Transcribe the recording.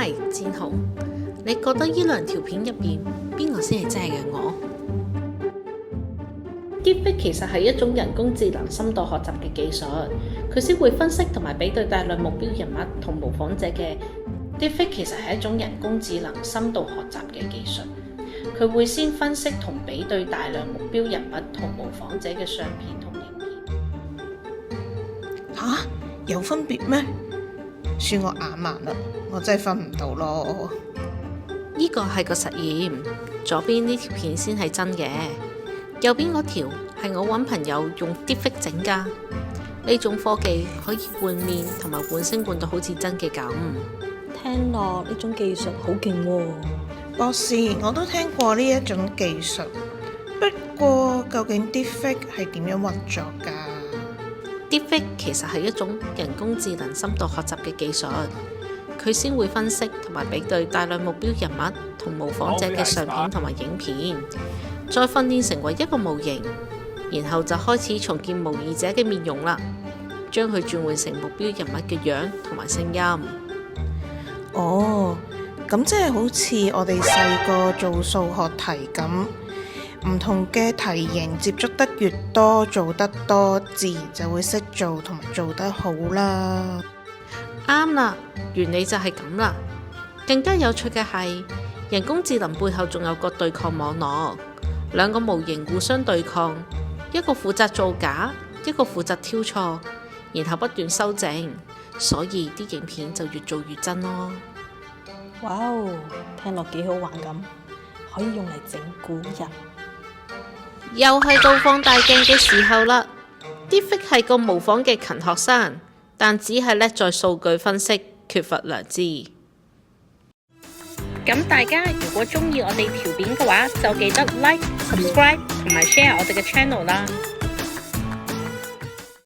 喂，戰豪，你覺得呢兩條片入邊邊個先係真係嘅我？Deepfake 其實係一種人工智能深度學習嘅技術，佢先會分析同埋比對大量目標人物同模仿者嘅。Deepfake 其實係一種人工智能深度學習嘅技術，佢會先分析同比對大量目標人物同模仿者嘅相片同影片。有分別咩？算我眼盲啦，我真係分唔到咯。呢個係個實驗，左邊呢條片先係真嘅，右邊嗰條係我揾朋友用 Deepfake 整㗎。呢種科技可以換面同埋換聲換到好似真嘅咁。聽落呢種技術好勁喎。博士，我都聽過呢一種技術，不過究竟 Deepfake 係點樣運作㗎？Deepfake 其實係一種人工智能深度學習嘅技術，佢先會分析同埋比對大量目標人物同模仿者嘅相片同埋影片，再訓練成為一個模型，然後就開始重建模擬者嘅面容啦，將佢轉換成目標人物嘅樣同埋聲音。哦，咁即係好似我哋細個做數學題咁。唔同嘅題型接觸得越多，做得多，自然就會識做同埋做得好啦。啱啦，原理就係咁啦。更加有趣嘅係，人工智能背後仲有個對抗網絡，兩個模型互相對抗，一個負責造假，一個負責挑錯，然後不斷修正，所以啲影片就越做越真咯。哇哦，聽落幾好玩咁，可以用嚟整蠱人。又係到放大鏡嘅時候啦。Deepfake 係個模仿嘅勤學生，但只係叻在數據分析，缺乏良知。咁大家如果中意我哋條片嘅話，就記得 like、subscribe 同埋 share 我哋嘅 channel 啦。